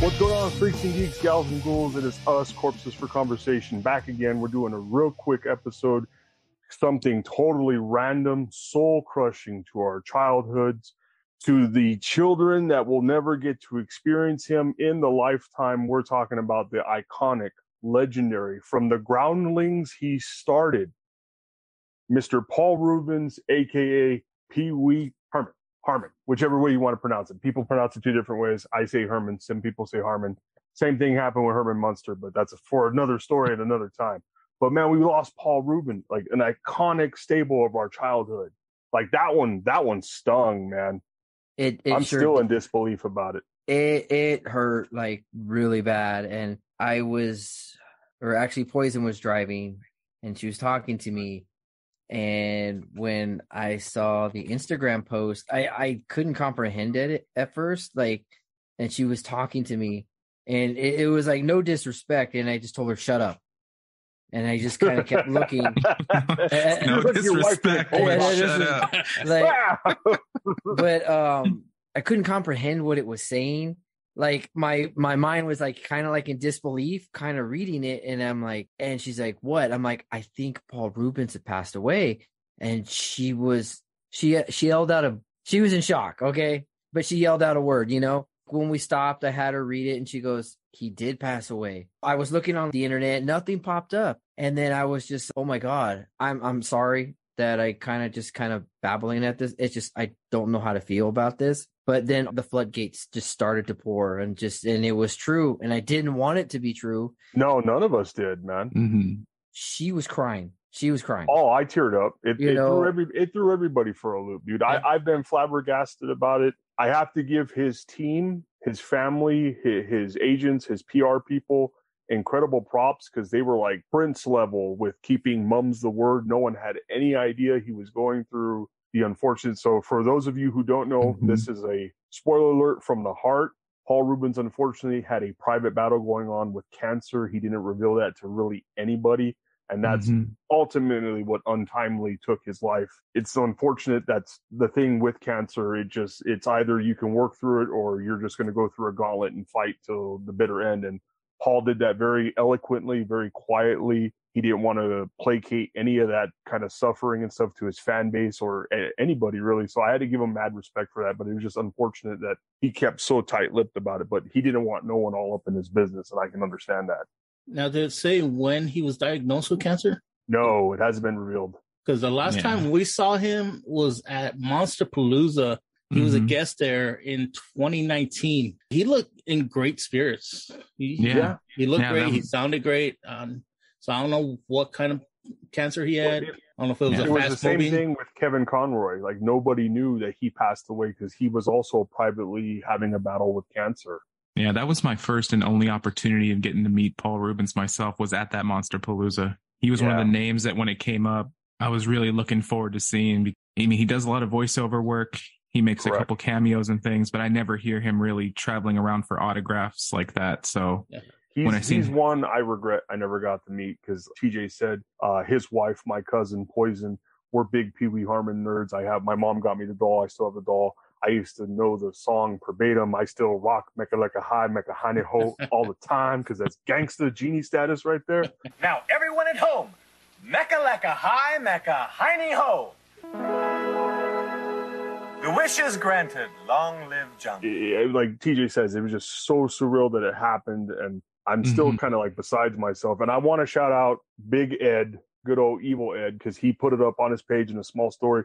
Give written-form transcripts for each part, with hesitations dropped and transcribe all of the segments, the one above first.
What's going on, freaks and geeks, gals and ghouls? It is us, Corpses for Conversation, back again. We're doing a real quick episode, something totally random, soul-crushing to our childhoods, to the children that will never get to experience him in the lifetime. We're talking about the iconic, legendary, from the groundlings he started, Mr. Paul Reubens, a.k.a. PeeWee Herman, whichever way you want to pronounce it. People pronounce it two different ways. I say Herman. Some people say Harmon. Same thing happened with Herman Munster, but that's for another story at another time. But man, we lost Paul Reubens, like an iconic staple of our childhood. Like that one stung, man. I'm sure still in disbelief about it. It hurt like really bad. And Poison was driving and she was talking to me. And when I saw the Instagram post, I couldn't comprehend it at first. Like, and she was talking to me and it was like no disrespect. And I just told her, shut up. And I just kind of kept looking. No disrespect. Shut up. But I couldn't comprehend what it was saying. Like my mind was like kind of like in disbelief, kind of reading it. And I'm like, and she's like, what? I'm like, I think Paul Reubens had passed away. And she yelled out she was in shock. Okay. But she yelled out a word, you know, when we stopped, I had her read it and she goes, he did pass away. I was looking on the internet, nothing popped up. And then I was just, oh my God, I'm sorry that I kind of babbling at this. It's just, I don't know how to feel about this. But then the floodgates just started to pour and it was true. And I didn't want it to be true. No, none of us did, man. Mm-hmm. She was crying. Oh, I teared up. It threw everybody for a loop, dude. Yeah. I've been flabbergasted about it. I have to give his team, his family, his agents, his PR people incredible props because they were like Prince level with keeping mum's the word. No one had any idea he was going through the unfortunate. So for those of you who don't know, This is a spoiler alert from the heart. Paul Reubens, unfortunately, had a private battle going on with cancer. He didn't reveal that to really anybody. And that's ultimately what untimely took his life. It's unfortunate. That's the thing with cancer. It's either you can work through it or you're just going to go through a gauntlet and fight till the bitter end. And Paul did that very eloquently, very quietly. He didn't want to placate any of that kind of suffering and stuff to his fan base or anybody really. So I had to give him mad respect for that. But it was just unfortunate that he kept so tight-lipped about it. But he didn't want no one all up in his business, and I can understand that. Now, did it say when he was diagnosed with cancer? No, it hasn't been revealed. Because the last time we saw him was at Monsterpalooza. He was a guest there in 2019. He looked in great spirits. He looked great. He sounded great. So I don't know what kind of cancer he had. I don't know if it was it was the same thing with Kevin Conroy. Like nobody knew that he passed away because he was also privately having a battle with cancer. Yeah, that was my first and only opportunity of getting to meet Paul Reubens myself was at that Monsterpalooza. He was one of the names that when it came up, I was really looking forward to seeing. I mean, he does a lot of voiceover work. He makes a couple cameos and things, but I never hear him really traveling around for autographs like that. So he's one I regret I never got to meet because TJ said his wife, my cousin, Poison, we're big PeeWee Herman nerds. My mom got me the doll. I still have the doll. I used to know the song verbatim. I still rock Mecca Lecca High, Mecca Honey Ho all the time because that's gangsta genie status right there. Now, everyone at home, Mecca Lecca High, Mecca Hiney Ho. The wish is granted. Long live Jungle. Like TJ says, it was just so surreal that it happened. And I'm still kind of like besides myself. And I want to shout out Big Ed, good old evil Ed, because he put it up on his page in a small story.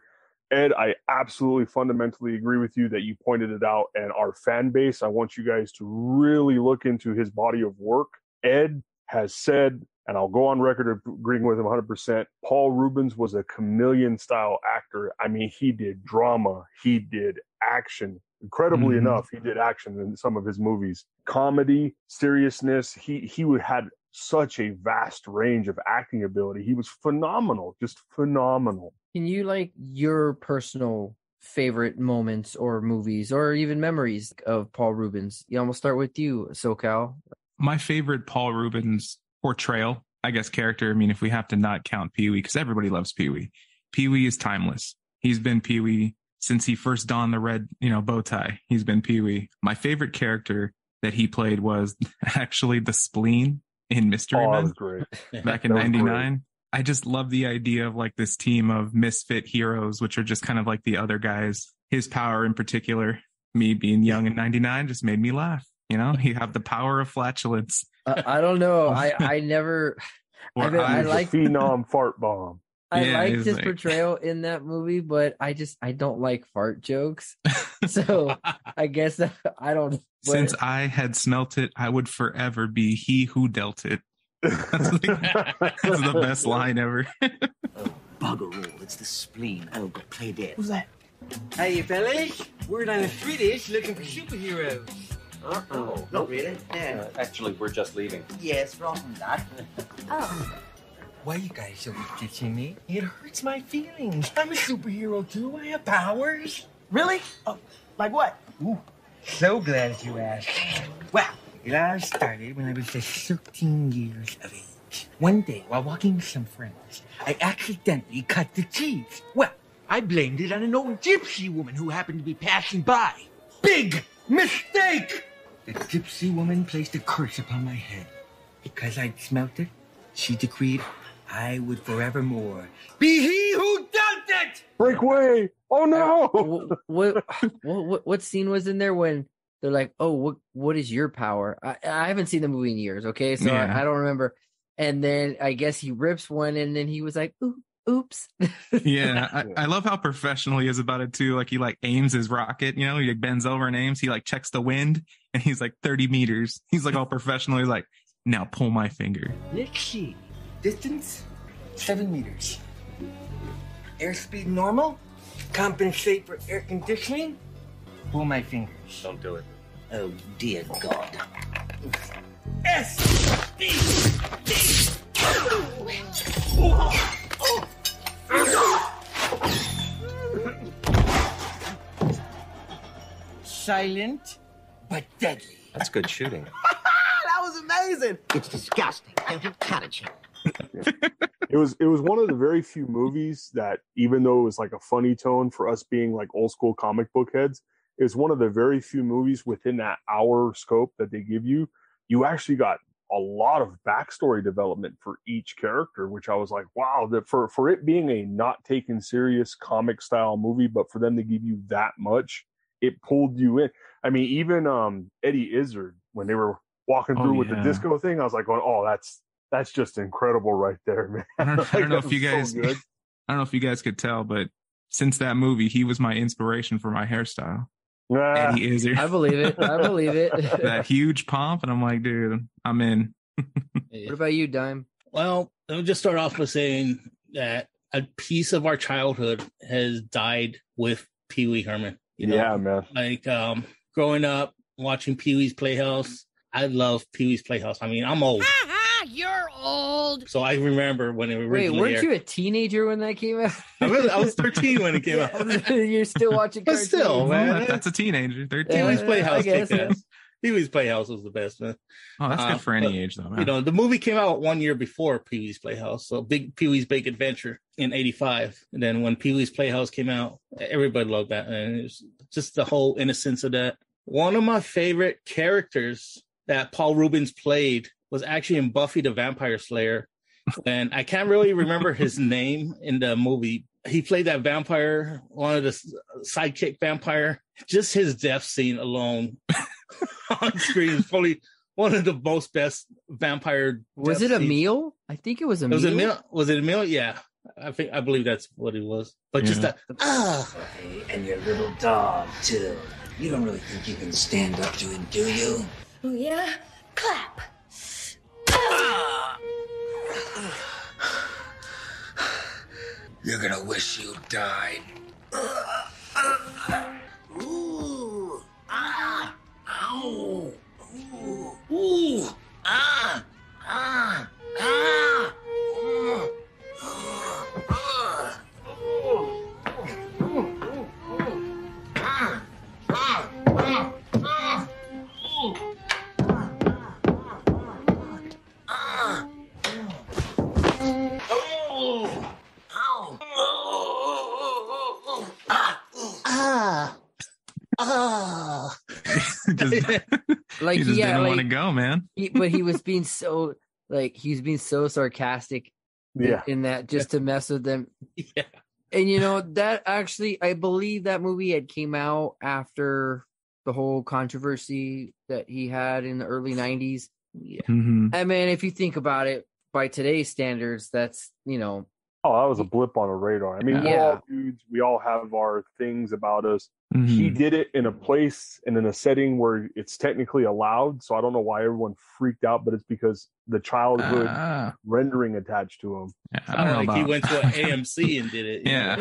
Ed, I absolutely fundamentally agree with you that you pointed it out. And our fan base, I want you guys to really look into his body of work. Ed has said, and I'll go on record agreeing with him 100%, Paul Reubens was a chameleon-style actor. I mean, he did drama. He did action. Incredibly enough, he did action in some of his movies. Comedy, seriousness, he had such a vast range of acting ability. He was phenomenal, just phenomenal. Can you, like, your personal favorite moments or movies or even memories of Paul Reubens? Yeah, we'll start with you, SoCal. My favorite Paul Reubens portrayal, I guess, character. I mean, if we have to not count PeeWee, because everybody loves PeeWee. PeeWee is timeless. He's been PeeWee since he first donned the red, bow tie. He's been PeeWee. My favorite character that he played was actually the spleen in Mystery Men. That was great. Back in '99. I just love the idea of like this team of misfit heroes, which are just kind of like the other guys. His power in particular, me being young in '99, just made me laugh. You have the power of flatulence. I don't know. I never. I like phenom fart bomb. I liked his portrayal in that movie, but I don't like fart jokes. So I guess I don't. Since I had smelt it, I would forever be he who dealt it. That's the best line ever. Oh, buggeroo, it's the spleen. Oh, but play dead. Who's that? Hey, fellas. Word on the street is looking for superheroes. Uh-oh. Not really? Yeah. Actually, we're just leaving. Yes, from that. Oh. Why you guys so ditching me? It hurts my feelings. I'm a superhero, too. I have powers. Really? Oh, like what? Ooh, so glad you asked. Well, it all started when I was just 13 years of age. One day, while walking with some friends, I accidentally cut the cheese. Well, I blamed it on an old gypsy woman who happened to be passing by. Big mistake! The gypsy woman placed a curse upon my head. Because I'd smelt it, she decreed I would forevermore be he who dealt it! Break away! Oh no! What scene was in there when they're like, "Oh, what is your power?" I haven't seen the movie in years, okay, so I don't remember. And then I guess he rips one, and then he was like, "Oops." Yeah, I love how professional he is about it too. Like he aims his rocket, he like bends over and aims. He checks the wind, and he's like 30 meters. He's like all professional. He's like, "Now pull my finger." Let's see. Distance, 7 meters. Airspeed normal. Compensate for air conditioning. Pull my fingers. Don't do it. Oh, dear God. S D D. Silent, but deadly. That's good shooting. That was amazing. It's disgusting. Don't cut it. It was one of the very few movies that, even though it was like a funny tone for us being like old school comic book heads, it was one of the very few movies within that hour scope that they give you. You actually got a lot of backstory development for each character, which I was like, wow, that for it being a not taken serious comic style movie, but for them to give you that much, it pulled you in. I mean, even Eddie Izzard, when they were walking through with the disco thing, I was like, oh, that's just incredible right there, man. I don't know if you guys, I don't know if you guys could tell, but since that movie, he was my inspiration for my hairstyle. Eddie Izzard. I believe it. That huge pomp, and I'm like, dude, I'm in. What about you, Dime? Well, let me just start off by saying that a piece of our childhood has died with Pee-wee Herman. Yeah, man. Like growing up, watching Pee-wee's Playhouse. I love Pee-wee's Playhouse. I mean, I'm old. You're old. So I remember when it originally weren't you a teenager when that came out? I was 13 when it came out. You're still watching cartoons. But still, man. That's a teenager. 13. Pee-wee's Playhouse kicked ass. Pee-wee's Playhouse was the best, man. Oh, that's good for any age, though, man. The movie came out 1 year before Pee-wee's Playhouse. So Big Pee-wee's Big Adventure in 85. And then when Pee-wee's Playhouse came out, everybody loved that. And it was just the whole innocence of that. One of my favorite characters that Paul Reubens played was actually in Buffy the Vampire Slayer. And I can't really remember his name in the movie. He played that vampire, one of the sidekick vampire. Just his death scene alone on screen is probably one of the most best vampire. Was it a meal? I think it was a meal. Was it a meal? Was it a meal? Yeah. I believe that's what it was. But just that. Hey, and your little dog, too. You don't really think you can stand up to him, do you? Oh, yeah? Clap. You're gonna wish you died. Ooh. Ah. Ow. Ooh. Ooh. Ah. Ah. Ah. Ooh. Like he just didn't want to go, man. But he was being so sarcastic. In that, just to mess with them. Yeah. And that actually, I believe that movie had came out after the whole controversy that he had in the early 90s. Yeah. Mm-hmm. I mean, if you think about it, by today's standards, that's Oh, that was a blip on a radar. I mean, we're all dudes. We all have our things about us. Mm-hmm. He did it in a place and in a setting where it's technically allowed. So I don't know why everyone freaked out, but it's because the childhood rendering attached to him. Yeah, he went to an AMC and did it. Yeah.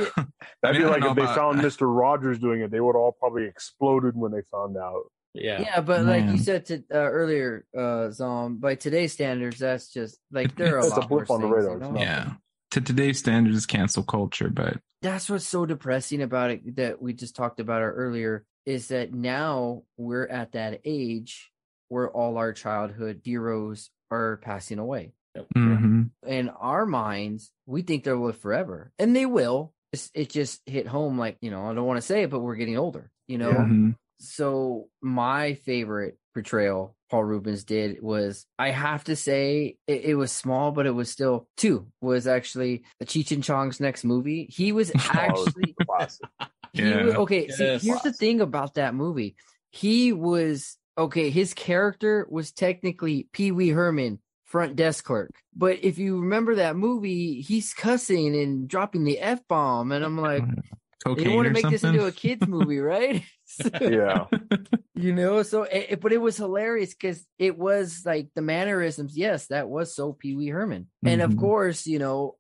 That'd be like if they found Mr. Rogers doing it, they would all probably exploded when they found out. Yeah, but like you said earlier, Zom, by today's standards, that's just like there are a lot more on the radar. Yeah. To today's standards, is cancel culture, but that's what's so depressing about it that we just talked about earlier is that now we're at that age where all our childhood heroes are passing away. Mm-hmm. In our minds, we think they'll live forever, and they will. It just hit home, like I don't want to say it, but we're getting older, Mm-hmm. So my favorite portrayal Paul Reubens did was, I have to say, it was small, but it was still was actually Cheech and Chong's next movie. He was actually here's the thing about that movie. He was his character was technically Pee-wee Herman, front desk clerk. But if you remember that movie, he's cussing and dropping the F-bomb, and I'm like, you don't want to make this into a kid's movie, right? Yeah. So, but it was hilarious because it was like the mannerisms. Yes, that was so Pee-wee Herman. Mm-hmm. And of course,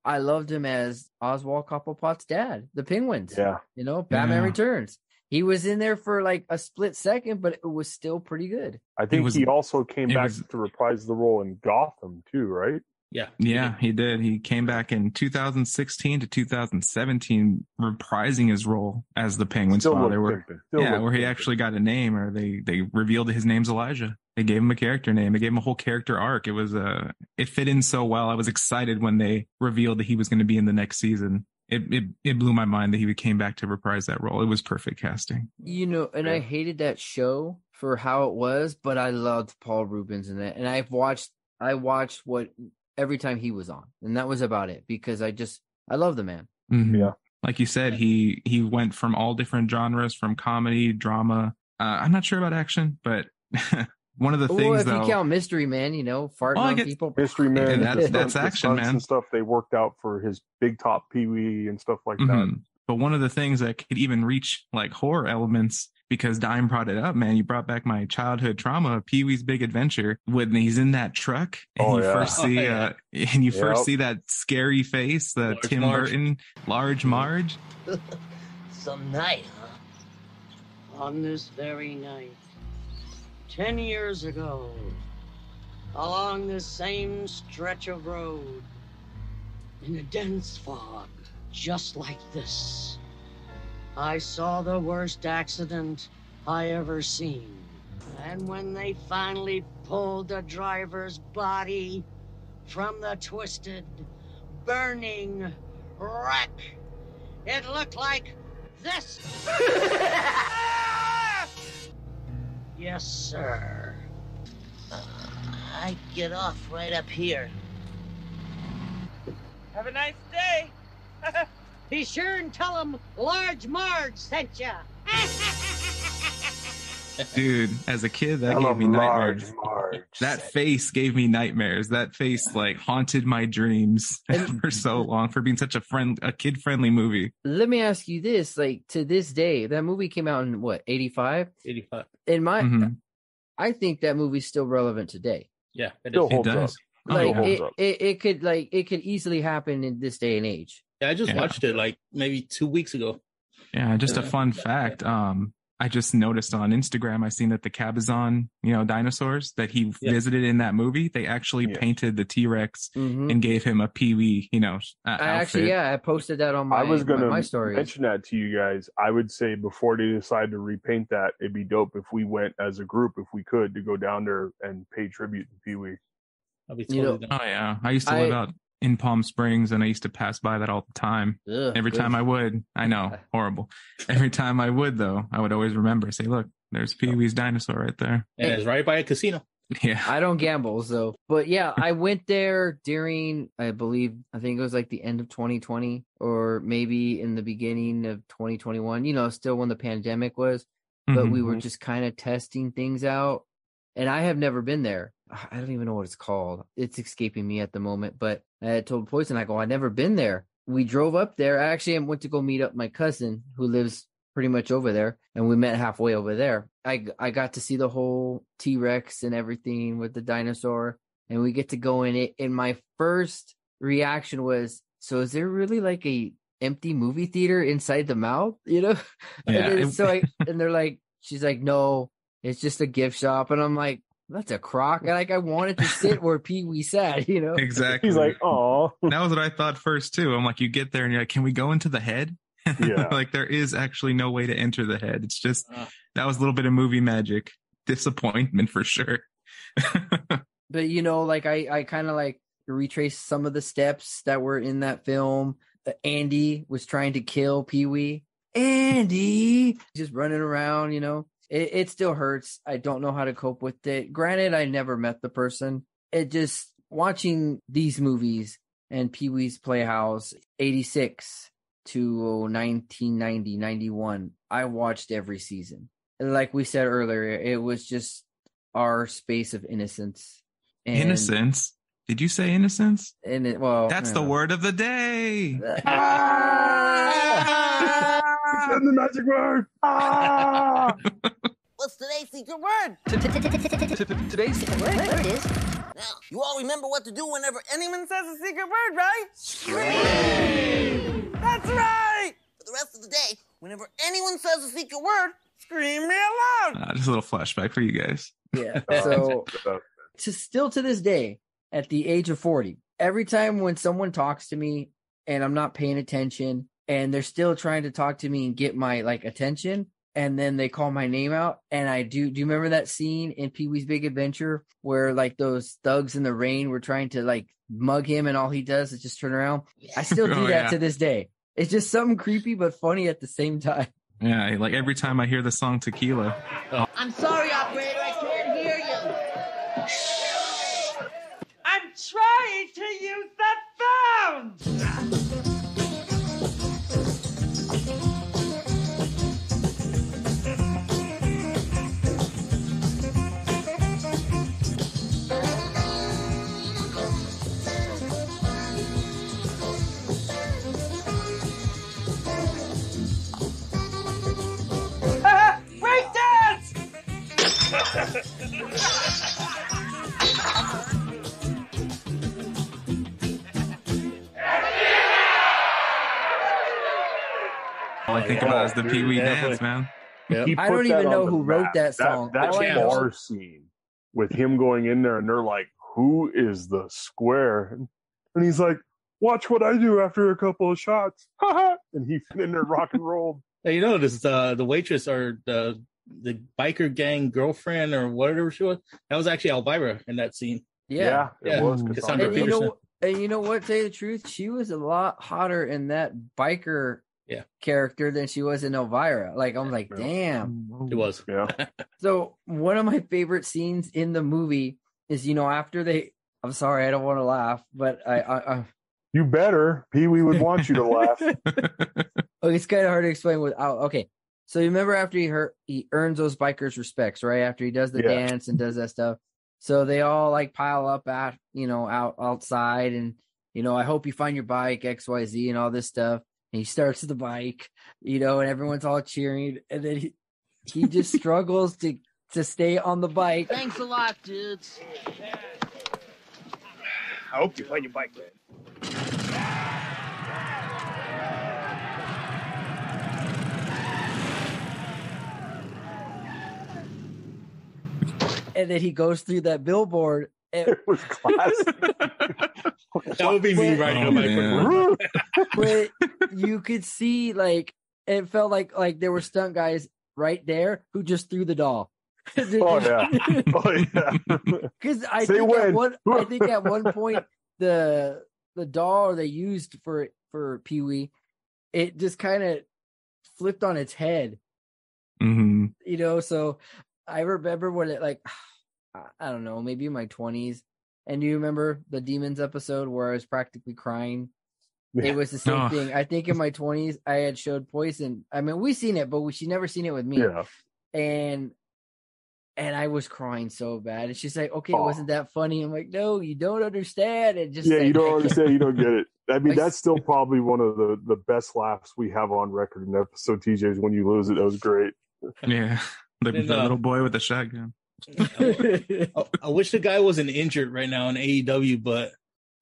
I loved him as Oswald Cobblepot's dad, the Penguins. Yeah. Batman Returns. He was in there for like a split second, but it was still pretty good. I think he also came back to reprise the role in Gotham too, right? Yeah, he did. He came back in 2016 to 2017, reprising his role as the Penguin's father. Where he actually got a name, or they revealed his name's Elijah. They gave him a character name. They gave him a whole character arc. It was it fit in so well. I was excited when they revealed that he was going to be in the next season. It blew my mind that he came back to reprise that role. It was perfect casting. And I hated that show for how it was, but I loved Paul Reubens in it, and I watched what every time he was on, and that was about it because I love the man. Mm-hmm. Yeah, like you said, he went from all different genres, from comedy, drama. I'm not sure about action, but one of the things, if you count Mystery Man, farting on people. Mystery Man, that's action, man. And stuff they worked out for his Big Top Pee-wee and stuff like that. But one of the things that could even reach like horror elements, because Dime brought it up, man. You brought back my childhood trauma of Pee-wee's Big Adventure when he's in that truck and first see first see that scary face, the Large Tim Marge. Burton, Large Marge. Some night, huh? On this very night, 10 years ago, along this same stretch of road, in a dense fog, just like this, I saw the worst accident I ever seen. And when they finally pulled the driver's body from the twisted, burning wreck, it looked like this. Yes, sir. I get off right up here. Have a nice day. Be sure and tell them Large Marge sent ya. Dude, as a kid, that gave me nightmares. That face gave me nightmares. That face like haunted my dreams for so long for being such a kid-friendly movie. Let me ask you this, like to this day, that movie came out in what, 85? 85. I think that movie's still relevant today. Yeah, it holds up. Like it could easily happen in this day and age. Yeah, I just watched it like maybe 2 weeks ago. Yeah, just a fun fact. I just noticed on Instagram, I seen that the Cabazon, dinosaurs that he visited in that movie, they actually painted the T-Rex and gave him a PeeWee, outfit. I posted that on my stories. I was going to mention that to you guys. I would say before they decide to repaint that, it'd be dope if we went as a group, if we could, to go down there and pay tribute to PeeWee. Oh yeah, I used to live out in Palm Springs, and I used to pass by that all the time. Every time I would, I know, horrible. Every time I would, though, I would always remember, say, look, there's PeeWee's dinosaur right there. And it's right by a casino. Yeah. I don't gamble, so. But yeah, I went there during, I think it was like the end of 2020 or maybe in the beginning of 2021, still when the pandemic was. But we were just kind of testing things out. And I have never been there. I don't even know what it's called. It's escaping me at the moment. But I told Poison, I've never been there. We drove up there. I actually went to go meet up my cousin who lives pretty much over there. And we met halfway over there. I got to see the whole T-Rex and everything with the dinosaur. And we get to go in it. And my first reaction was, so is there really like a empty movie theater inside the mouth? Yeah. And they're like, she's like, no, it's just a gift shop. And I'm like, that's a crock. Like, I wanted to sit where PeeWee sat, Exactly. He's like, oh. That was what I thought first, too. I'm like, you get there and you're like, can we go into the head? Yeah. Like, there is actually no way to enter the head. It's just, that was a little bit of movie magic. Disappointment for sure. But, I kind of like retraced some of the steps that were in that film. Andy was trying to kill PeeWee. Andy! Just running around, It still hurts. I don't know how to cope with it. Granted, I never met the person. It just watching these movies and Pee-wee's Playhouse, 86 to 1990, 91. I watched every season. And like we said earlier, it was just our space of innocence. Innocence? Did you say innocence? That's the word of the day. The magic word. What's today's secret word? Today's secret word is... Now, you all remember what to do whenever anyone says a secret word, right? Scream! That's right! For the rest of the day, whenever anyone says a secret word, scream real loud! Just a little flashback for you guys. Yeah, so still to this day, at the age of 40, every time when someone talks to me and I'm not paying attention and they're still trying to talk to me and get my attention, and then they call my name out, and I do you remember that scene in Pee-wee's Big Adventure where those thugs in the rain were trying to mug him and all he does is just turn around? I still do that to this day. It's just something creepy but funny at the same time. Yeah, like every time I hear the song Tequila. I'm sorry, operator, I can't hear you. I'm trying to use the phone! Breakdance! All I think about is the Pee-wee dance, man. Yep. I don't even know who wrote that song. That bar scene with him going in there and they're like, who is the square? And he's like, watch what I do after a couple of shots. And he's in there rock and roll. Hey, this the waitress or the biker gang girlfriend or whatever she was. That was actually Elvira in that scene. Yeah. It was. And you know what? To tell you the truth, she was a lot hotter in that biker character than she was in Elvira. I'm like, damn. It was. Yeah. So one of my favorite scenes in the movie is, after I'm sorry, I don't want to laugh, but I you better. Pee-wee would want you to laugh. It's kind of hard to explain without. Okay. So you remember after he earns those bikers' respects, right? After he does the dance and does that stuff. So they all like pile up out outside and, I hope you find your bike, XYZ and all this stuff. And he starts the bike, and everyone's all cheering. And then he just struggles to stay on the bike. Thanks a lot, dudes. I hope you find your bike, man. And then he goes through that billboard. It was classic. That would be me riding on my bike. But you could see, like, it felt like there were stunt guys right there who just threw the doll. Oh yeah. Because I think at one point the doll they used for PeeWee, it just kind of flipped on its head. Mm-hmm. So I remember when it, like, I don't know, maybe in my 20s. And do you remember the Demons episode where I was practically crying? It was the same thing. I think in my 20s, I had showed Poison. I mean, we seen it, but she never seen it with me. Yeah. And I was crying so bad. And she's like, okay, wasn't that funny? I'm like, no, you don't understand. And just you don't understand. You don't get it. I mean, that's still probably one of the best laughs we have on record in the episode, TJ's When You Lose It. That was great. Yeah. The little boy with the shotgun. I wish the guy wasn't injured right now in AEW, but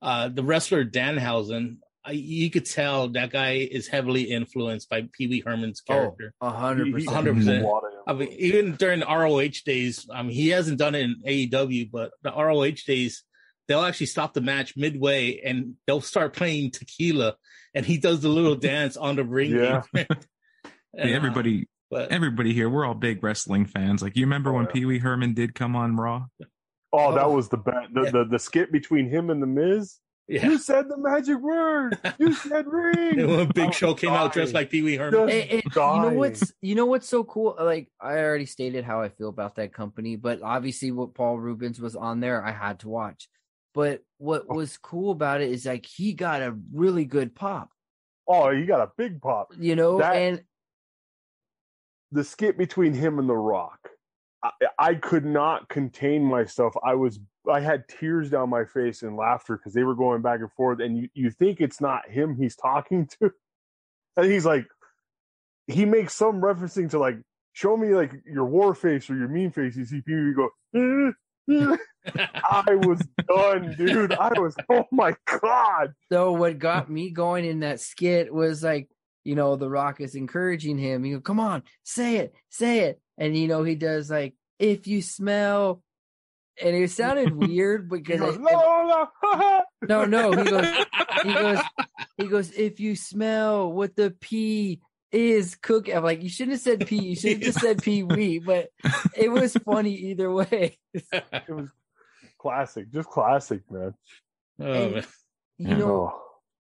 the wrestler Danhausen, you could tell that guy is heavily influenced by Pee-wee Herman's character. 100%. I mean, even during the ROH days, he hasn't done it in AEW, but the ROH days, they'll actually stop the match midway and they'll start playing Tequila, and he does the little dance on the ring. Yeah. And, everybody here, we're all big wrestling fans. Like, you remember when Pee-wee Herman did come on Raw? Oh, that was the best. The skit between him and The Miz. Yeah. You said the magic word. You said ring. And when Big Show came out dressed like Pee-wee Herman. You know what's so cool? Like, I already stated how I feel about that company, but obviously what Paul Reubens was on there, I had to watch. But what was cool about it is, like, he got a really good pop. Oh, he got a big pop. And the skit between him and The Rock, I could not contain myself. I had tears down my face in laughter because they were going back and forth, and you think it's not him he's talking to, and he's like, he makes some referencing to, like, show me, like, your war face or your mean face. You see people go, I was done, dude. Oh my God. So what got me going in that skit was, like, The Rock is encouraging him. You go, come on, say it. And, he does, like, if you smell, and it sounded weird because he goes, if you smell what the P is cooking. I'm like, you shouldn't have said P. You should have just said Pee-wee, but it was funny either way. It was classic, just classic, man.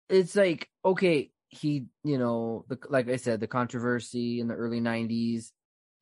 It's like, okay, he, like I said, the controversy in the early 90s,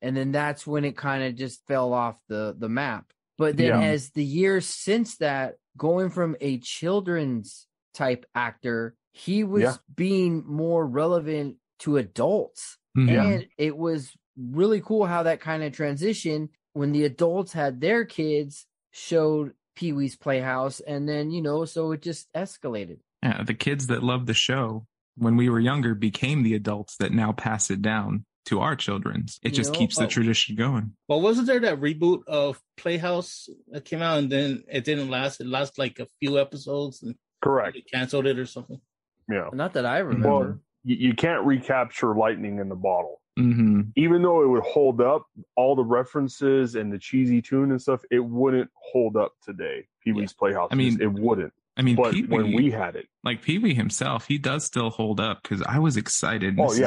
and then that's when it kind of just fell off the map. But then as the years since that, going from a children's type actor, he was being more relevant to adults. And it was really cool how that kind of transitioned when the adults had their kids, showed Pee-wee's Playhouse, and then, so it just escalated. Yeah, the kids that loved the show when we were younger became the adults that now pass it down to our children's. It just keeps the tradition going. Well, wasn't there that reboot of Playhouse that came out and then it didn't last? It lasted like a few episodes and correct, they canceled it or something. Yeah, not that I remember. Well, you can't recapture lightning in the bottle. Mm-hmm. Even though it would hold up, all the references and the cheesy tune and stuff, it wouldn't hold up today. Pee-wee's Playhouse. I mean, it wouldn't. But when we had it, like Pee-wee himself, he does still hold up because I was excited. This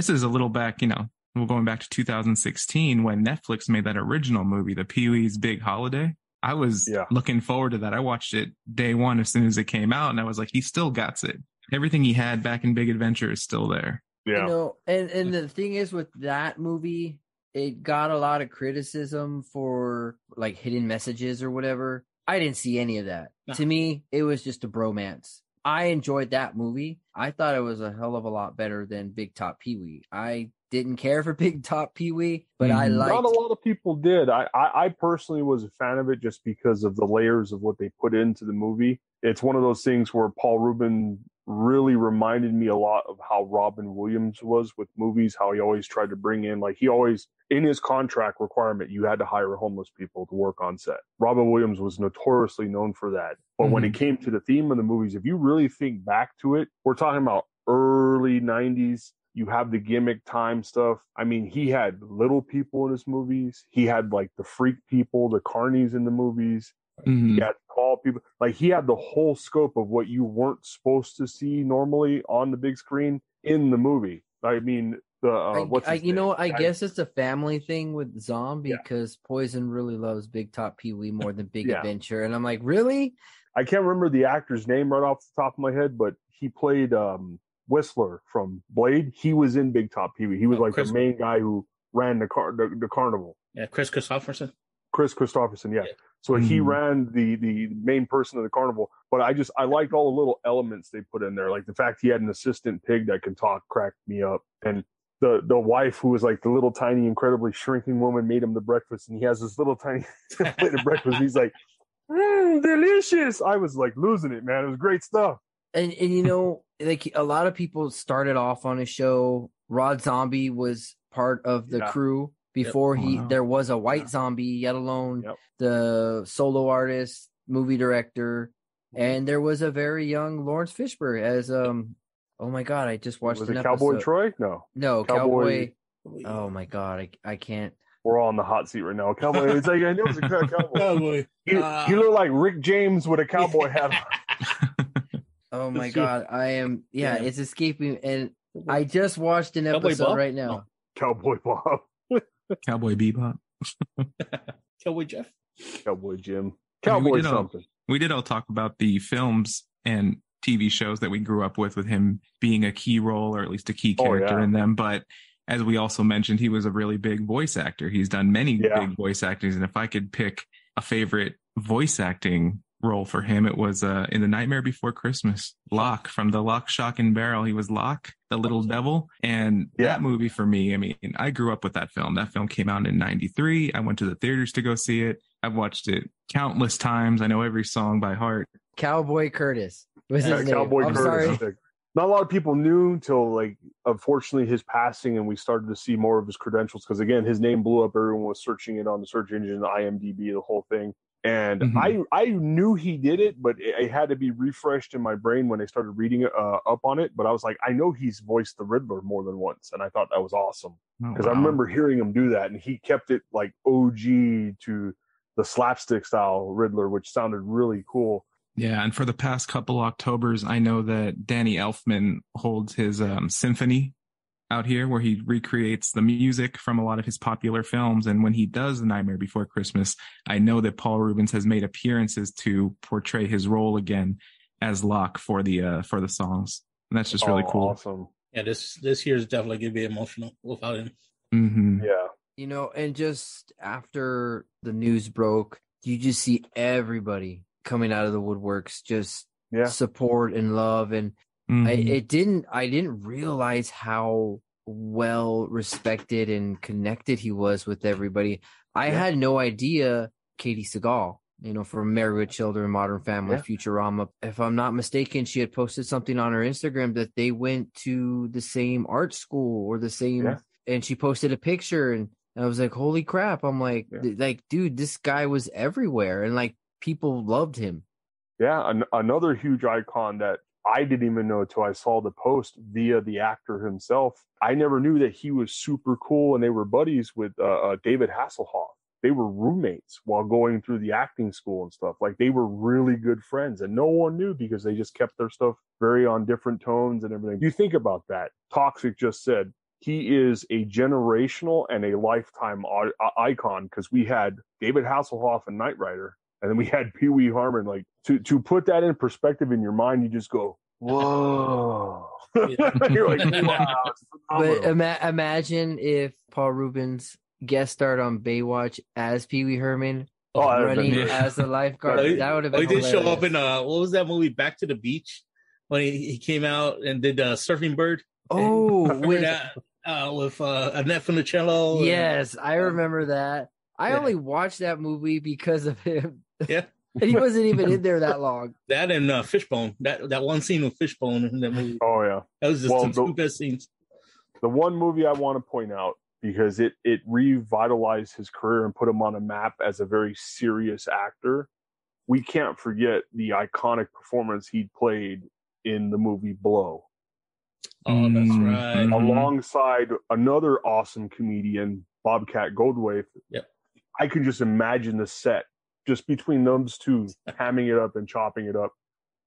is a little back, we're going back to 2016 when Netflix made that original movie, the Pee-wee's Big Holiday. I was looking forward to that. I watched it day one as soon as it came out, and I was like, he still got it. Everything he had back in Big Adventure is still there. Yeah. And the thing is with that movie, it got a lot of criticism for, like, hidden messages or whatever. I didn't see any of that. No. To me, it was just a bromance. I enjoyed that movie. I thought it was a hell of a lot better than Big Top Pee-wee. I didn't care for Big Top Pee-wee, but I liked. Not a lot of people did. I personally was a fan of it just because of the layers of what they put into the movie. It's one of those things where Paul Reubens really reminded me a lot of how Robin Williams was with movies, how he always tried to bring in, like he always, in his contract requirement, you had to hire homeless people to work on set. Robin Williams was notoriously known for that. But when it came to the theme of the movies, if you really think back to it, we're talking about early 90s. You have the gimmick time stuff. I mean, he had little people in his movies. He had like the freak people, the carnies in the movies. He had tall people. Like he had the whole scope of what you weren't supposed to see normally on the big screen in the movie. I mean, I guess it's a family thing with Zombie because Poison really loves Big Top Pee-wee more than Big Adventure. And I'm like, really? I can't remember the actor's name right off the top of my head, but he played Whistler from Blade. He was in Big Top Pee-wee. He was the main guy who ran the carnival. Yeah, Chris Christopherson. Yeah. So he ran the main person of the carnival. But I liked all the little elements they put in there. Like the fact he had an assistant pig that could talk cracked me up. And the wife, who was like the little tiny, incredibly shrinking woman, made him the breakfast. And he has this little tiny plate of breakfast. He's like, delicious. I was like losing it, man. It was great stuff. And you know, like a lot of people started off on a show. Rod Zombie was part of the crew before there was a white zombie, yet alone the solo artist, movie director, and there was a very young Lawrence Fishburne as oh my god, I just watched an episode. Cowboy Troy? No, Cowboy. Oh my god, I can't. We're all on the hot seat right now. Cowboy. It's like I know it's a cowboy. You look like Rick James with a cowboy hat on. Oh my god, I am. Yeah, it's escaping, and I just watched an episode right now. No. Cowboy Bob. Cowboy Bebop. Cowboy Jeff. Cowboy Jim. Cowboy something. We did all talk about the films and TV shows that we grew up with him being a key role or at least a key character in them. But as we also mentioned, he was a really big voice actor. He's done many big voice actors. And if I could pick a favorite voice acting role for him, it was in The Nightmare Before Christmas, Locke from the Lock, Shock and Barrel. He was Locke, the little devil. And that movie for me, I mean, I grew up with that film. That film came out in 93. I went to the theaters to go see it. I've watched it countless times. I know every song by heart. Cowboy Curtis was his name. Cowboy Curtis. Sorry. Not a lot of people knew until, like, unfortunately, his passing, and we started to see more of his credentials. Because again, his name blew up. Everyone was searching it on the search engine, IMDb, the whole thing. And I knew he did it, but it had to be refreshed in my brain when I started reading up on it. But I was like, I know he's voiced the Riddler more than once, and I thought that was awesome because I remember hearing him do that, and he kept it like OG to the slapstick style Riddler, which sounded really cool. Yeah, and for the past couple Octobers, I know that Danny Elfman holds his symphony out here where he recreates the music from a lot of his popular films. And when he does The Nightmare Before Christmas, I know that Paul Reubens has made appearances to portray his role again as Locke for the songs. And that's just really cool. Awesome. Yeah, this year is definitely going to be emotional without him. Mm-hmm. Yeah. You know, and just after the news broke, you just see everybody coming out of the woodworks, just support and love. And I didn't realize how well respected and connected he was with everybody. I had no idea Katie Seagal, from Married with Children, Modern Family, Futurama. If I'm not mistaken, she had posted something on her Instagram that they went to the same art school or the same, and she posted a picture, and I was like, holy crap. I'm like, dude, this guy was everywhere. And like, people loved him. Yeah. Another huge icon that I didn't even know until I saw the post via the actor himself. I never knew that he was super cool and they were buddies with David Hasselhoff. They were roommates while going through the acting school and stuff. Like they were really good friends and no one knew because they just kept their stuff very on different tones and everything. You think about that. Toxic just said he is a generational and a lifetime icon because we had David Hasselhoff and Knight Rider. And then we had Pee-wee Herman. Like to put that in perspective in your mind, you just go, whoa. You're like, wow. But imagine if Paul Reubens guest starred on Baywatch as Pee-wee Herman, running as a lifeguard. That would have been He did show up in what was that movie, Back to the Beach, when he came out and did Surfing Bird. Oh, with Annette Funicello. Yes, I remember that. I only watched that movie because of him. Yeah. He wasn't even in there that long. That and Fishbone. That one scene with Fishbone in that movie. Oh, yeah. That was just the two best scenes. The one movie I want to point out, because it revitalized his career and put him on a map as a very serious actor. We can't forget the iconic performance he played in the movie Blow. Oh, that's right. Alongside another awesome comedian, Bobcat Goldthwait. Yep. I can just imagine the set just between those two hamming it up and chopping it up.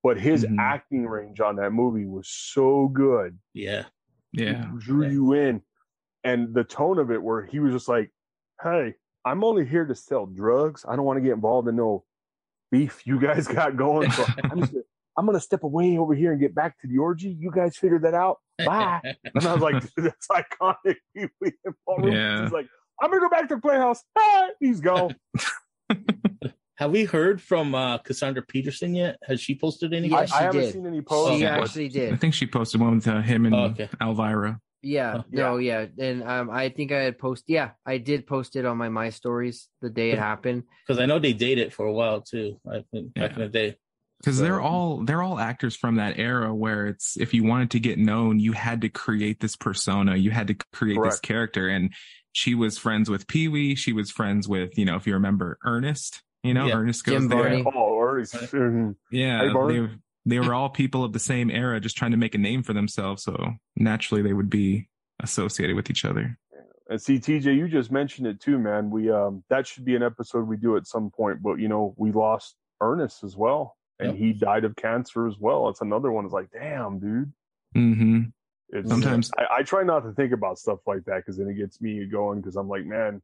But his acting range on that movie was so good. Yeah. Yeah. It drew you in. And the tone of it where he was just like, hey, I'm only here to sell drugs. I don't want to get involved in no beef you guys got going. So I'm going to step away over here and get back to the orgy. You guys figured that out. Bye. And I was like, that's iconic. PeeWee and Paul Reubens. He's like, I'm going to go back to the playhouse. Ah, he's gone. Have we heard from Cassandra Peterson yet? Has she posted any? I haven't seen any posts. She actually did. I think she posted one with him and Elvira. Yeah. And I think I had posted. Yeah, I did post it on my stories the day it happened. Because I know they dated for a while too. I think back in the day. Because they're all actors from that era where it's, if you wanted to get known, you had to create this persona, you had to create this character. And she was friends with PeeWee. She was friends with, if you remember, Ernest. Ernest goes Jim there. Barney. Oh, Ernest. Yeah, they were all people of the same era, just trying to make a name for themselves. So naturally, they would be associated with each other. And see, TJ, you just mentioned it too, man. We that should be an episode we do at some point. But we lost Ernest as well, and he died of cancer as well. It's another one. It's like, damn, dude. Mm-hmm. Sometimes I try not to think about stuff like that because then it gets me going. Because I'm like, man,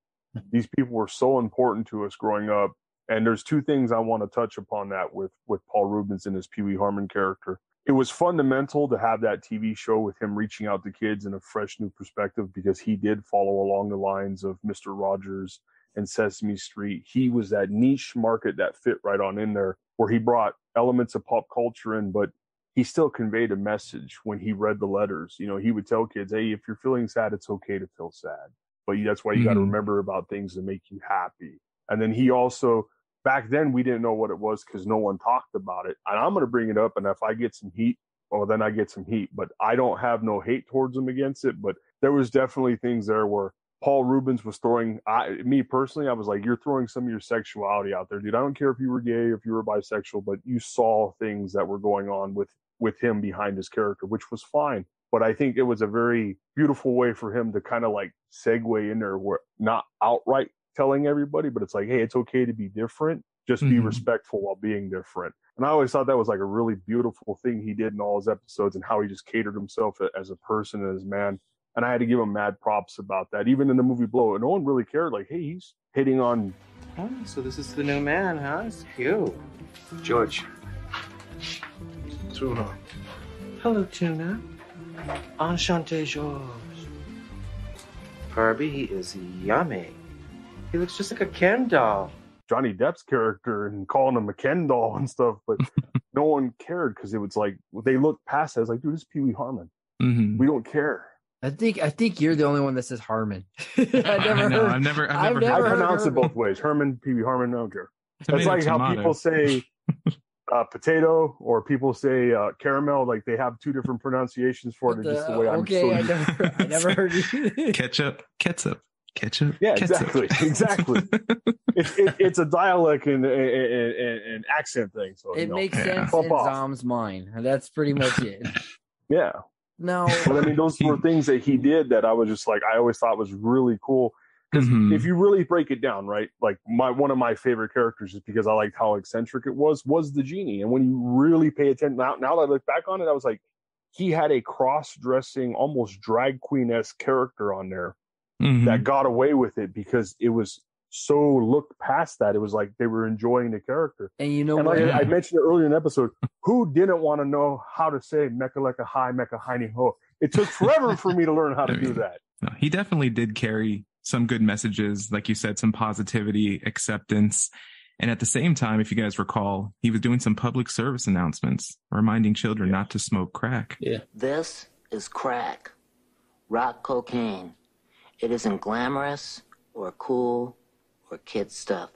these people were so important to us growing up. And there's two things I want to touch upon that with Paul Reubens and his Pee-wee Herman character. It was fundamental to have that TV show with him reaching out to kids in a fresh new perspective because he did follow along the lines of Mr. Rogers and Sesame Street. He was that niche market that fit right on in there where he brought elements of pop culture in, but he still conveyed a message when he read the letters. He would tell kids, hey, if you're feeling sad, it's okay to feel sad. But that's why you got to remember about things that make you happy. And then he also, back then, we didn't know what it was because no one talked about it. And I'm going to bring it up. And if I get some heat, well, then I get some heat. But I don't have no hate towards him against it. But there was definitely things there where Paul Reubens was throwing, me personally, I was like, you're throwing some of your sexuality out there, dude. I don't care if you were gay, if you were bisexual, but you saw things that were going on with him behind his character, which was fine. But I think it was a very beautiful way for him to kind of like segue in there, where not outright telling everybody, but it's like, hey, it's okay to be different. Just be respectful while being different. And I always thought that was like a really beautiful thing he did in all his episodes and how he just catered himself as a person and as a man. And I had to give him mad props about that. Even in the movie Blow, no one really cared. Like, hey, he's hitting on. Oh, so this is the new man, huh? It's cute. George. Tuna. Hello, Tuna. Enchanté, George. Herbie, he is yummy. He looks just like a Ken doll. Johnny Depp's character and calling him a Ken doll and stuff, but no one cared because it was like they looked past it. I was like, dude, this is Pee-wee Herman. We don't care. I think you're the only one that says Harmon. I've never I pronounce it both ways. Herman, Pee-wee Herman, I don't care. That's like how people say potato or people say caramel. Like they have two different pronunciations for it. Just the way I'm so I never heard you. Ketchup. Yeah, ketchup. Exactly. It's a dialect and an accent thing. So it makes sense in Zom's mind. That's pretty much it. Yeah. No, but I mean, those were things that he did that I was just like, I always thought was really cool. Because if you really break it down, right, like one of my favorite characters, just because I liked how eccentric it was the genie. And when you really pay attention, now that I look back on it, I was like, he had a cross-dressing, almost drag queen-esque character on there that got away with it because it was so looked past that. It was like they were enjoying the character. And like I mentioned it earlier in the episode, who didn't want to know how to say Mecca Lecca Hi, Mecca Heine Ho? It took forever for me to learn how to do that. No, he definitely did carry some good messages, like you said, some positivity, acceptance. And at the same time, if you guys recall, he was doing some public service announcements, reminding children not to smoke crack. Yeah. This is crack. rock cocaine. It isn't glamorous or cool or kid stuff.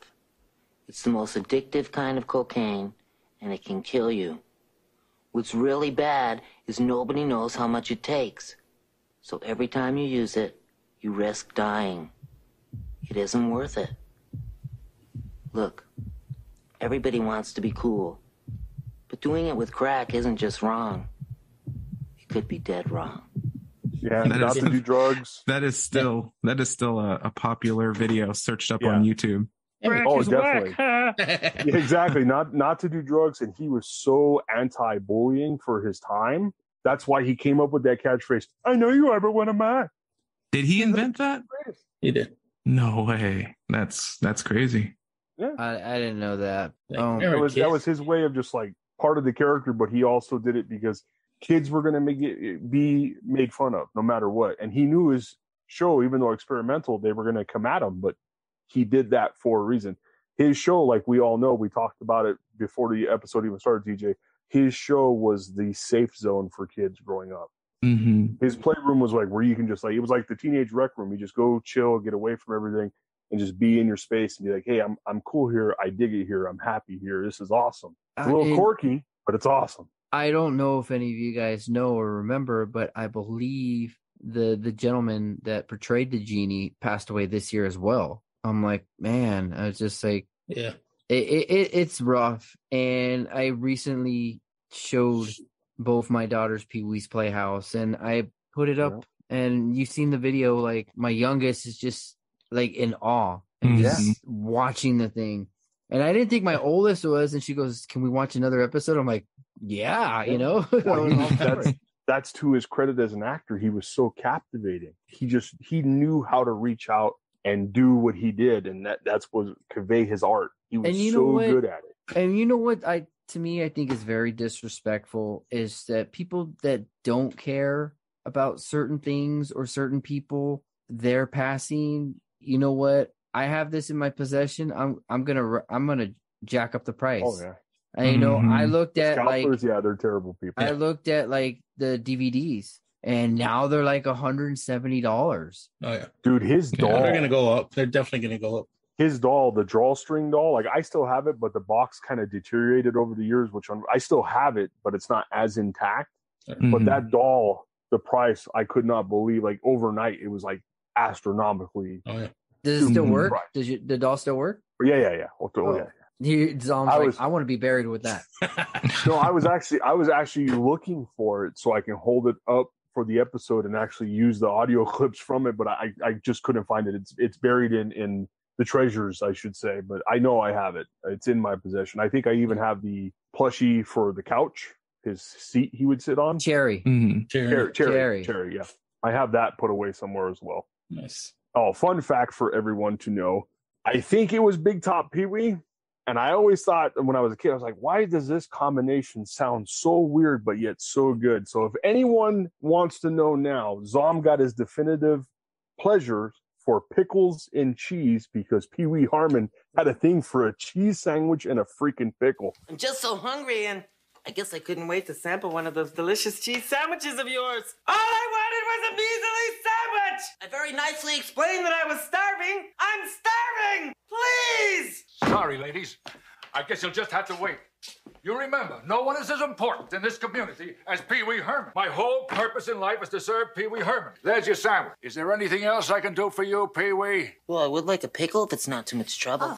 It's the most addictive kind of cocaine, and it can kill you. What's really bad is nobody knows how much it takes. So every time you use it, you risk dying. It isn't worth it. Look, everybody wants to be cool, but doing it with crack isn't just wrong. It could be dead wrong. Yeah, not to do drugs. That is still a popular video searched up on YouTube. Oh, definitely. Yeah, exactly. Not to do drugs, and he was so anti-bullying for his time. That's why he came up with that catchphrase. I know you are, but what am I? Did he invent that? He did. No way. That's crazy. Yeah, I didn't know that. That was his way of just like part of the character, but he also did it because kids were going to be made fun of no matter what, and he knew his show, even though experimental, they were going to come at him, but he did that for a reason. His show, like we all know, we talked about it before the episode even started, TJ. His show was the safe zone for kids growing up. Mm-hmm. His playroom was like where you can just like, it was like the teenage rec room. You just go chill, get away from everything, and just be in your space and be like, hey, I'm cool here. I dig it here. I'm happy here. This is awesome. It's a little quirky, but it's awesome. I don't know if any of you guys know or remember, but I believe the gentleman that portrayed the genie passed away this year as well. I'm like, man, I was just like, yeah, it's rough. And I recently showed both my daughters Pee-wee's Playhouse, and I put it up, and you've seen the video. Like, my youngest is just like in awe and just watching the thing. And I didn't think my oldest was, and she goes, can we watch another episode? I'm like, yeah, you know. Well, that's to his credit as an actor. He was so captivating. He knew how to reach out and do what he did, and that's what convey his art. He was so good at it. And you know what to me I think is very disrespectful is that people that don't care about certain things or certain people, they're passing. You know what? I have this in my possession. I'm gonna jack up the price. Oh yeah. And you know, I looked at scalpers, they're terrible people. I looked at like the DVDs, and now they're like $170. Oh yeah, dude, his doll. They're gonna go up. They're definitely gonna go up. His doll, the drawstring doll, like I still have it, but the box kind of deteriorated over the years. Which I still have it, but it's not as intact. Mm-hmm. But that doll, the price, I could not believe. Like overnight, it was like astronomically. Oh yeah. Does it still work? Does the doll still work? Yeah. I want to be buried with that. No, I was actually looking for it so I can hold it up for the episode and actually use the audio clips from it, but I just couldn't find it. It's buried in the treasures, I should say, but I know I have it. It's in my possession. I think I even have the plushie for the couch, his seat he would sit on. Cherry. Mm-hmm. Cherry, yeah. I have that put away somewhere as well. Nice. Oh, fun fact for everyone to know. I think it was Big Top Pee-wee. And I always thought when I was a kid, I was like, why does this combination sound so weird, but yet so good? So if anyone wants to know now, Zom got his definitive pleasure for pickles and cheese because Pee-wee Herman had a thing for a cheese sandwich and a freaking pickle. I'm just so hungry, and I guess I couldn't wait to sample one of those delicious cheese sandwiches of yours. All I wanted was a measly sandwich! I very nicely explained that I was starving. I'm starving! Please! Sorry, ladies. I guess you'll just have to wait. You remember, no one is as important in this community as Pee-wee Herman. My whole purpose in life is to serve Pee-wee Herman. There's your sandwich. Is there anything else I can do for you, Pee-wee? Well, I would like a pickle if it's not too much trouble.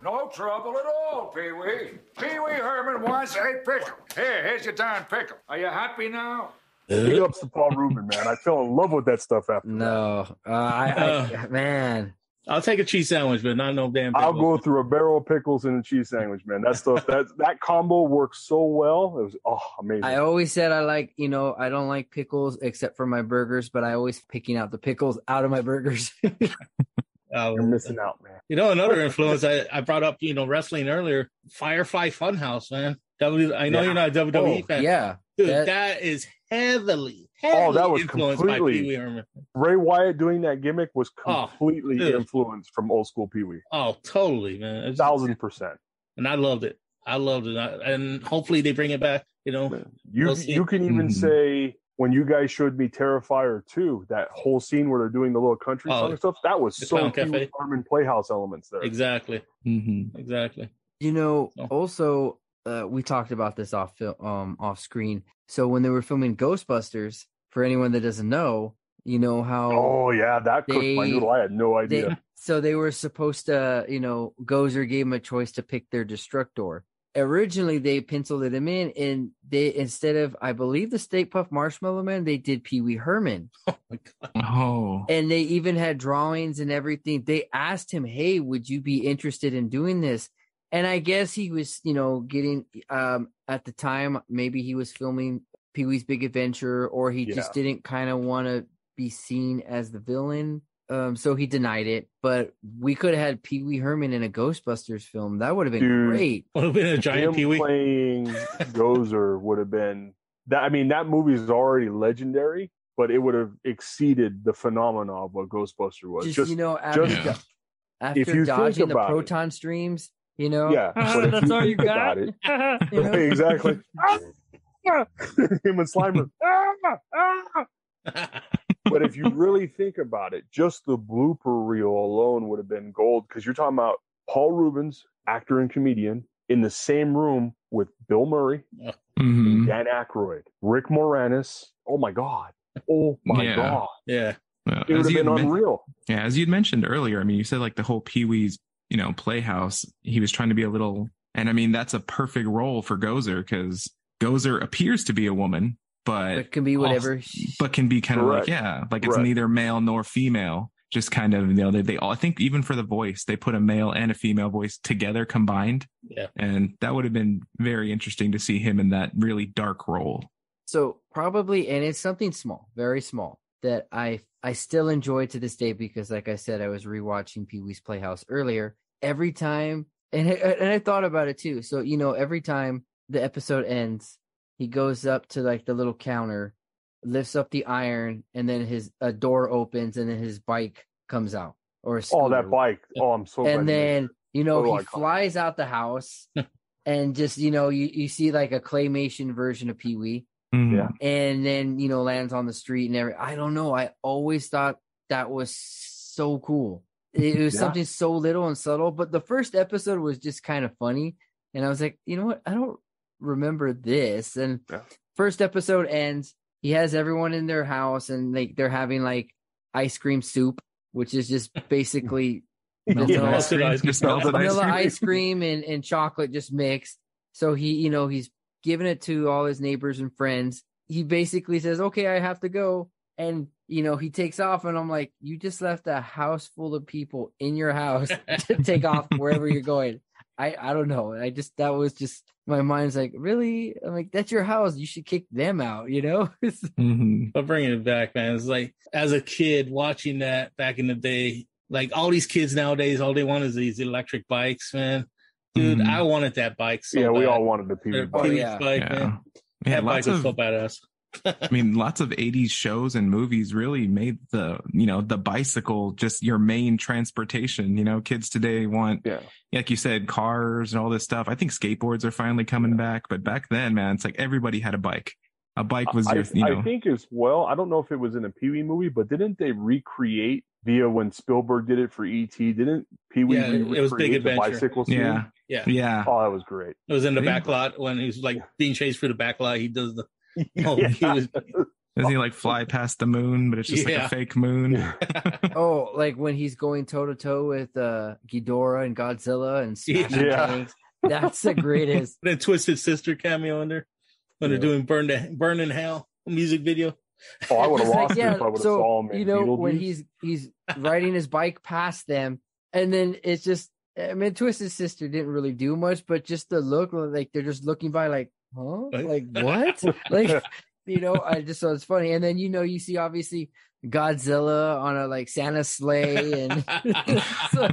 No trouble at all, Pee-wee. Pee-wee Herman wants a pickle. Here's your darn pickle. Are you happy now? Big ups to Paul Reubens, man. I fell in love with that stuff after that. Man. I'll take a cheese sandwich, but not no damn pickle. I'll go through a barrel of pickles and a cheese sandwich, man. That stuff, that combo works so well. It was amazing. I always said I don't like pickles except for my burgers, but I always picking out the pickles out of my burgers. You're missing out, man. You know, another influence I brought up, wrestling earlier, Firefly Funhouse, man. I know you're not a WWE fan. Yeah. Dude, that is heavily that was influenced completely, by Pee-wee Herman. Ray Wyatt doing that gimmick was completely influenced from old school Pee-wee. Oh, totally, man. 1,000%. And I loved it. And hopefully they bring it back, You can even say when you guys showed me Terrifier 2, that whole scene where they're doing the little country song and stuff, that was so Pee-wee Herman Playhouse elements there. Exactly. Exactly. You know, also, we talked about this off screen. So when they were filming Ghostbusters, for anyone that doesn't know, you know how... Oh, yeah, that cooked my noodle. I had no idea. So they were supposed to, you know, Gozer gave them a choice to pick their Destructor. Originally, they penciled him in, and they, instead of, I believe, the Stay Puft Marshmallow Man, they did Pee-wee Herman. Oh, my God. Oh. And they even had drawings and everything. They asked him, hey, would you be interested in doing this? And I guess he was, you know, getting, at the time, maybe he was filming Pee-wee's Big Adventure, or he just didn't kind of want to be seen as the villain. So he denied it, but we could have had Pee-wee Herman in a Ghostbusters film. That would have been great. Would have been a giant Pee-wee. Playing Gozer would have been that. I mean, that movie is already legendary, but it would have exceeded the phenomena of what Ghostbuster was. Just you know, after dodging the proton streams, you know, that's all you got. You know? Exactly. Him and Slimer. But if you really think about it, just the blooper reel alone would have been gold, because you're talking about Paul Reubens, actor and comedian, in the same room with Bill Murray, Dan Aykroyd, Rick Moranis. Oh my God. Yeah. Well, it would have been unreal. Yeah, as you'd mentioned earlier, I mean, you said like the whole Pee-wee's, you know, Playhouse, he was trying to be a little, and I mean, that's a perfect role for Gozer, because Gozer appears to be a woman, but can be whatever. But can be kind of like, like it's neither male nor female. Just kind of, you know, they all, I think even for the voice, they put a male and a female voice together combined. Yeah. And that would have been very interesting to see him in that really dark role. So probably, and it's something small, very small, that I still enjoy to this day, because like I said, I was rewatching Pee-wee's Playhouse earlier. Every time, and I thought about it too. So, you know, every time the episode ends, he goes up to like the little counter, lifts up the iron, and then a door opens, and then his bike comes out. Or a scooter. Oh, that bike! Oh, I'm so. And then he flies out the house, and just you see like a claymation version of Pee-wee. Yeah. And then lands on the street and I don't know. I always thought that was so cool. It was something so little and subtle, but the first episode was just kind of funny, and I was like, you know what? I don't remember this. And first episode ends, he has everyone in their house, and they're having like ice cream soup, which is just basically vanilla ice cream and chocolate just mixed. So he's giving it to all his neighbors and friends. He basically says, okay, I have to go. And, he takes off, and I'm like, you just left a house full of people in your house to take off wherever you're going. I don't know. That was just, my mind's like, really? I'm like, that's your house. You should kick them out, But bringing it back, man, it's like, as a kid watching that back in the day, like all these kids nowadays, all they want is these electric bikes, man. Dude, I wanted that bike so bad. We all wanted the Pee-wee bike. Man. That bike was so badass. I mean, lots of 80s shows and movies really made the bicycle just your main transportation. Kids today want, like you said, cars and all this stuff. I think skateboards are finally coming back, but back then, man, it's like everybody had a bike. A bike was your, I think as well, I don't know if it was in a Pee-wee movie, but didn't they recreate via when Spielberg did it for E.T.? Didn't Pee-wee it was Big Adventure. The bicycle scene? Yeah. Oh, that was great. It was in the back lot when he was like being chased through the back lot. He does the... Doesn't he like fly past the moon, but it's just like a fake moon? Oh, like when he's going toe to toe with Ghidorah and Godzilla and smashing tanks. That's the greatest. Then Twisted Sister cameo in there when they're doing Burn in Hell music video. Oh, I would have lost it if I would have saw him. When he's riding his bike past them, and then it's just, I mean, Twisted Sister didn't really do much, but just the look, like they're just looking by, like, huh? Like what? Like, I just thought it's funny. And then you see obviously Godzilla on a like Santa sleigh, and so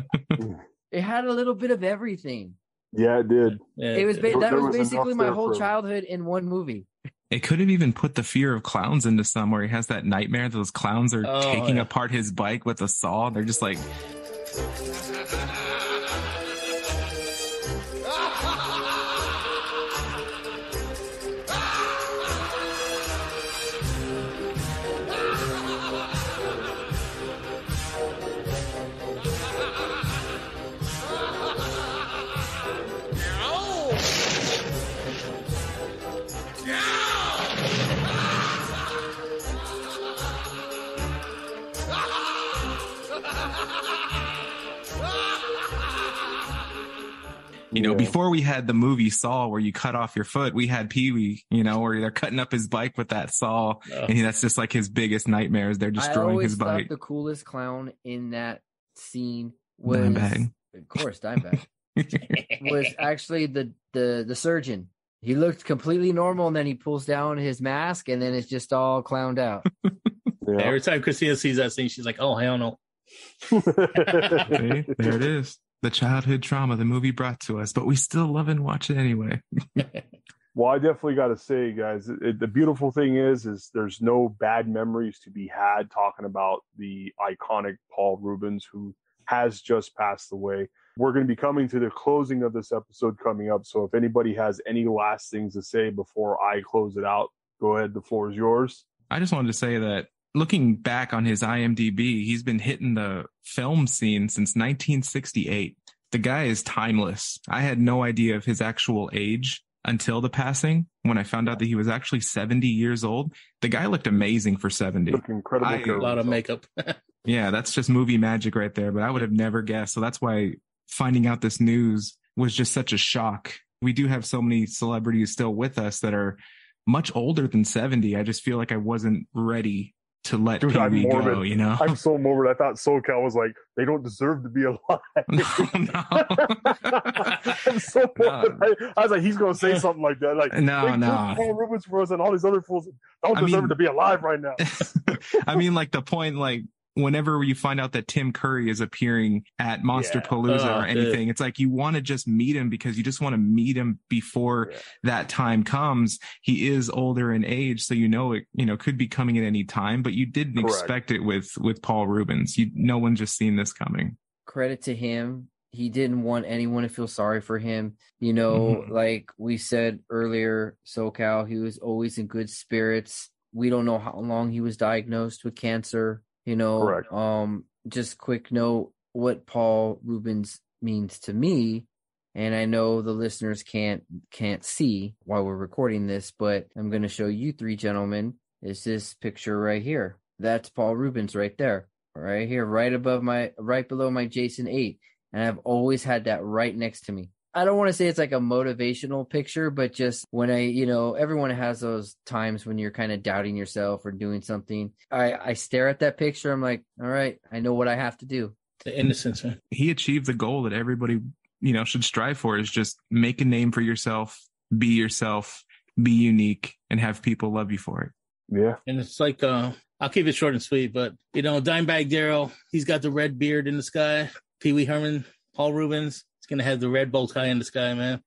it had a little bit of everything. Yeah, it did. It was that was basically my whole childhood in one movie. It could have even put the fear of clowns into some, where he has that nightmare that those clowns are taking apart his bike with a saw. They're just like. You know, before we had the movie Saw where you cut off your foot, we had PeeWee, you know, where they're cutting up his bike with that saw. And that's just like his biggest nightmare is they're destroying his bike. I always thought the coolest clown in that scene was, Dimebag. Of course, Dimebag, was actually the surgeon. He looked completely normal, and then he pulls down his mask, and then it's just all clowned out. Yeah. Every time Christina sees that scene, she's like, oh, hell no. See, there it is. The childhood trauma the movie brought to us, but we still love and watch it anyway. Well, I definitely got to say, guys, the beautiful thing is there's no bad memories to be had talking about the iconic Paul Reubens, who has just passed away. We're going to be coming to the closing of this episode coming up. So if anybody has any last things to say before I close it out, go ahead. The floor is yours. I just wanted to say that looking back on his IMDb, he's been hitting the film scene since 1968. The guy is timeless. I had no idea of his actual age until the passing. When I found out that he was actually 70 years old, the guy looked amazing for 70. Looked incredible. A lot of makeup. Yeah, that's just movie magic right there. But I would have never guessed. So that's why finding out this news was just such a shock. We do have so many celebrities still with us that are much older than 70. I just feel like I wasn't ready to let PeeWee go, you know? I'm so morbid. I thought SoCal was like, they don't deserve to be alive. No. I'm so morbid. I was like, he's going to say something like that. Like, no. Paul Reubens for us and all these other fools don't deserve to be alive right now. I mean, like the point, like, whenever you find out that Tim Curry is appearing at Monster Palooza or anything, it's like you want to just meet him because you just want to meet him before that time comes. He is older in age, so you know it, could be coming at any time, but you didn't expect it with Paul Reubens. No one just seen this coming. Credit to him. He didn't want anyone to feel sorry for him. Like we said earlier, SoCal, he was always in good spirits. We don't know how long he was diagnosed with cancer. Just quick note, what Paul Reubens means to me, and I know the listeners can't see while we're recording this, but I'm going to show you three gentlemen. Is this picture right here? That's Paul Reubens right there, right here, right below my Jason 8, and I've always had that right next to me. I don't want to say it's like a motivational picture, but just when everyone has those times when you're kind of doubting yourself or doing something. I stare at that picture. I'm like, all right, I know what I have to do. The innocence, man. He achieved the goal that everybody, should strive for, is just make a name for yourself, be unique, and have people love you for it. Yeah. And it's like, I'll keep it short and sweet, but, Dimebag Darrell, he's got the red beard in the sky. PeeWee Herman, Paul Reubens. Gonna have the red bow tie in the sky, man.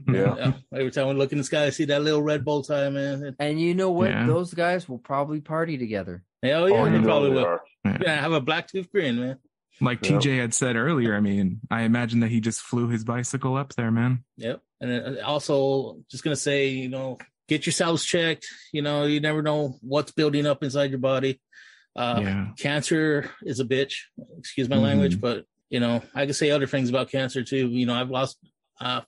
Yeah. Every time we look in the sky, I see that little red bow tie, man. And you know what? Yeah. Those guys will probably party together. Hell yeah, they probably will. Yeah, have a black tooth grin, man. Like TJ had said earlier, I mean, I imagine that he just flew his bicycle up there, man. Yep. And also, just gonna say, get yourselves checked. You never know what's building up inside your body. Cancer is a bitch. Excuse my language, but I could say other things about cancer too. I've lost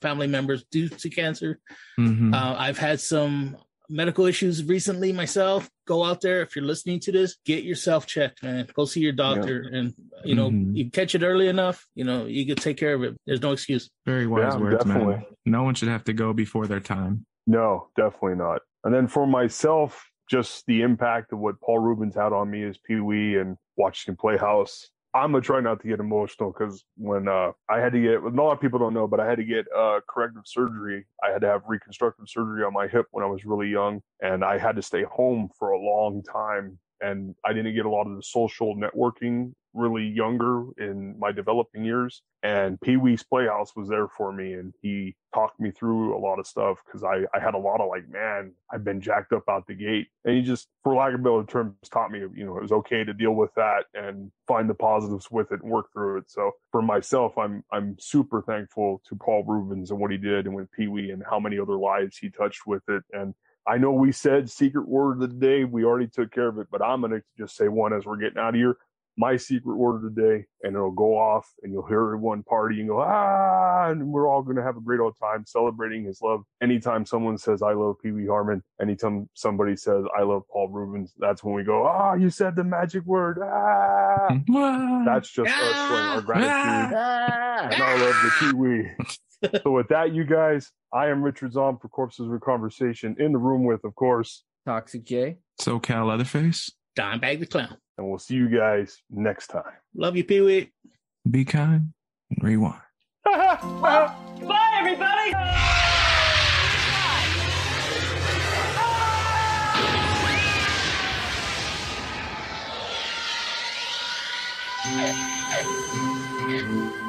family members due to cancer. I've had some medical issues recently myself. Go out there. If you're listening to this, get yourself checked, man. Go see your doctor. And, you catch it early enough, you can take care of it. There's no excuse. Very wise words, definitely. Man. No one should have to go before their time. No, definitely not. And then for myself, just the impact of what Paul Reubens had on me as PeeWee and watching him play house. I'm going to try not to get emotional because when I had to get, a lot of people don't know, but I had to get corrective surgery. I had to have reconstructive surgery on my hip when I was really young, and I had to stay home for a long time. And I didn't get a lot of the social networking really younger in my developing years. And PeeWee's Playhouse was there for me, and he talked me through a lot of stuff because I had a lot of like, man, I've been jacked up out the gate. And he just, for lack of a better term, taught me, it was okay to deal with that and find the positives with it and work through it. So for myself, I'm super thankful to Paul Reubens and what he did and with PeeWee and how many other lives he touched with it. And I know we said secret word of the day, we already took care of it, but I'm going to just say one as we're getting out of here. my secret word of the day, and it'll go off, and you'll hear everyone party and go, ah, and we're all going to have a great old time celebrating his love. Anytime someone says, I love Pee-wee Herman, anytime somebody says, I love Paul Reubens, that's when we go, ah, you said the magic word, ah. That's just us showing our gratitude and our love to Pee-wee. So with that, you guys, I am Richard Zom for Corpses for Conversation, in the room with, of course, Toxic J, SoCal Leatherface, Dimebag the Clown. And we'll see you guys next time. Love you, Pee-wee. Be kind and rewind. Well, goodbye, everybody. Hey.